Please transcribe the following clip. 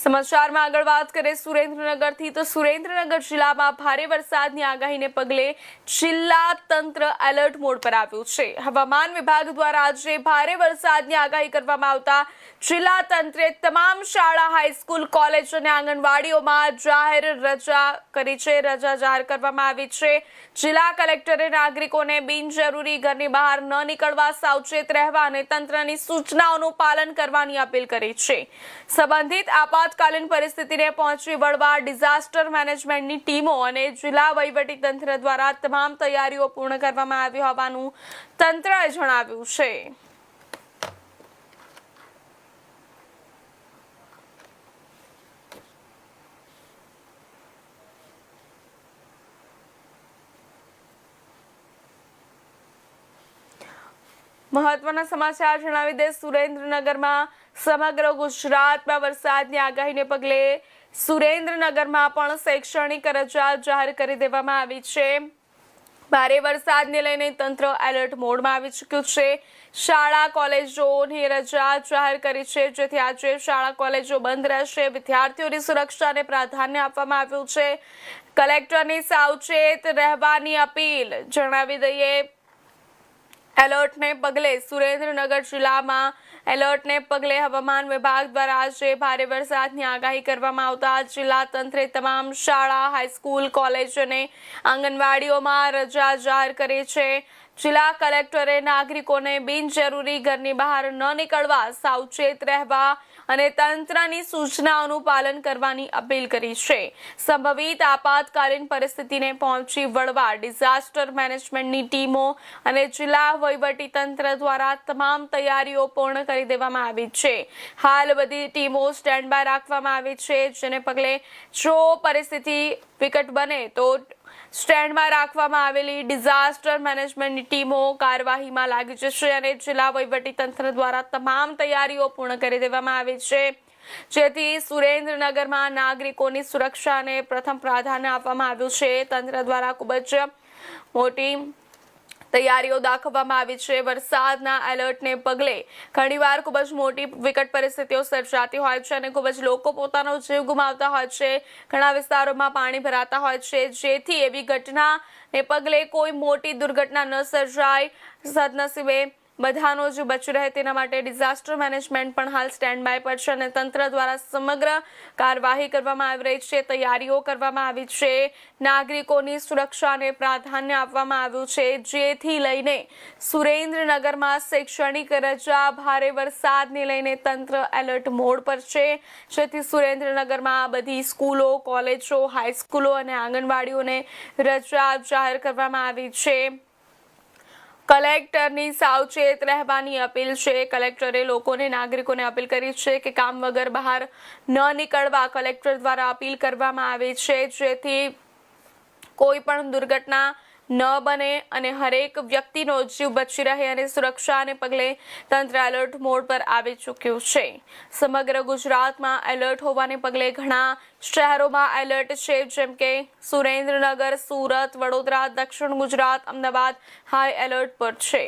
સમાચારમાં આગળ વાત કરીએ સુરેન્દ્રનગરથી તો સુરેન્દ્રનગર જિલ્લામાં ભારે વરસાદની આગાહીને પગલે જિલ્લા તંત્ર એલર્ટ મોડ પર આવ્યું છે। હવામાન વિભાગ દ્વારા આજે ભારે વરસાદની આગાહી કરવામાં આવતા જિલ્લા તંત્રે તમામ શાળા, હાઈસ્કૂલ, કોલેજ અને આંગણવાડીઓમાં જાહેર રજા કરી છે। રજા જાહેર કરવામાં આવી છે। જિલ્લા કલેક્ટરે નાગરિકોને બિનજરૂરી ઘરની બહાર ન નીકળવા, સાવચેત રહેવા અને તંત્રની સૂચનાઓનું પાલન કરવાની અપીલ કરી છે। સંબંધિત આપાતકાલીન પરિસ્થિતિને પહોંચી વળવા ડિઝાસ્ટર મેનેજમેન્ટની ટીમો અને જિલ્લા વહીવટીતંત્ર દ્વારા તમામ તૈયારીઓ પૂર્ણ કરવામાં આવી હોવાનું તંત્રએ જણાવ્યું છે। મહત્વના સમાચાર જણાવી દે સુરેન્દ્રનગરમાં સમગ્ર ગુજરાતમાં વરસાદની આગાહીને પગલે સુરેન્દ્રનગરમાં પણ શૈક્ષણિક રજા જાહેર કરી દેવામાં આવી છે। ભારે વરસાદને લઈને તંત્ર એલર્ટ મોડમાં આવી ચૂક્યું છે। શાળા, કોલેજોની રજા જાહેર કરી છે, જેથી આજે શાળા, કોલેજો બંધ રહેશે। વિદ્યાર્થીઓની સુરક્ષાને પ્રાધાન્ય આપવામાં આવ્યું છે। કલેક્ટરની સાવચેત રહેવાની અપીલ જણાવી દઈએ। એલર્ટને પગલે સુરેન્દ્રનગર જિલ્લામાં એલર્ટને પગલે હવામાન વિભાગ દ્વારા આજે ભારે વરસાદની આગાહી કરવામાં આવતા જિલ્લા તંત્રે તમામ શાળા, હાઈસ્કૂલ, કોલેજ અને આંગણવાડીઓમાં રજા જાહેર કરી છે। જિલ્લા કલેક્ટરે નાગરિકોને બિનજરૂરી ઘરની બહાર ન નીકળવા, સાવચેત રહેવા અને તંત્રની સૂચનાઓનું પાલન કરવાની અપીલ કરી છે। સંભવિત આપાતકાલીન પરિસ્થિતિને પહોંચી વળવા ડિઝાસ્ટર મેનેજમેન્ટની ટીમો અને જિલ્લા વહીવટીતંત્ર દ્વારા તમામ તૈયારીઓ પૂર્ણ કરી દેવામાં આવી છે। હાલ બધી ટીમો સ્ટેન્ડ બાય રાખવામાં આવી છે, જેને પગલે જો પરિસ્થિતિ વિકટ બને તો સ્ટેન્ડમાં રાખવામાં આવેલી ડિઝાસ્ટર મેનેજમેન્ટની ટીમો કાર્યવાહીમાં લાગી જશે અને જિલ્લા વહીવટીતંત્ર દ્વારા તમામ તૈયારીઓ પૂર્ણ કરી દેવામાં આવી છે, જેથી સુરેન્દ્રનગરમાં નાગરિકોની સુરક્ષાને પ્રથમ પ્રાધાન્ય આપવામાં આવ્યું છે। તંત્ર દ્વારા ખૂબ જ મોટી તૈયારીઓ દાખવવામાં આવી છે। વરસાદના એલર્ટને પગલે ઘણીવાર ખૂબ જ મોટી વિકટ પરિસ્થિતિઓ સર્જાતી હોય છે અને ખૂબ જ લોકો પોતાનો જીવ ગુમાવતા હોય છે। ઘણા વિસ્તારોમાં પાણી ભરાતા હોય છે, જેથી એવી ઘટનાને પગલે કોઈ મોટી દુર્ઘટના ન સર્જાય, સદનસીબે બધાનો જ બચી રહે તેના માટે ડિઝાસ્ટર મેનેજમેન્ટ પણ હાલ સ્ટેન્ડ બાય પર છે અને તંત્ર દ્વારા સમગ્ર કાર્યવાહી કરવામાં આવી રહી છે, તૈયારીઓ કરવામાં આવી છે। નાગરિકોની સુરક્ષાને પ્રાધાન્ય આપવામાં આવ્યું છે, જેથી લઈને સુરેન્દ્રનગરમાં શૈક્ષણિક રજા, ભારે વરસાદને લઈને તંત્ર એલર્ટ મોડ પર છે, જેથી સુરેન્દ્રનગરમાં બધી સ્કૂલો, કોલેજો, હાઈસ્કૂલો અને આંગણવાડીઓને રજા જાહેર કરવામાં આવી છે। કલેક્ટરની સાવચેત રહેવાની અપીલ છે। કલેક્ટરે લોકોને, નાગરિકોને અપીલ કરી છે કે કામ વગર બહાર ન નીકળવા કલેક્ટર દ્વારા અપીલ કરવામાં આવી છે, જેથી કોઈ પણ દુર્ઘટના ન બને અને હરેક વ્યક્તિનો જીવ બચી રહે અને સુરક્ષાને પગલે તંત્ર એલર્ટ મોડ પર આવી ચૂક્યું છે। સમગ્ર ગુજરાતમાં એલર્ટ હોવાને પગલે ઘણા શહેરોમાં એલર્ટ છે, જેમ કે સુરેન્દ્રનગર, સુરત, વડોદરા, દક્ષિણ ગુજરાત, અમદાવાદ હાઈ એલર્ટ પર છે।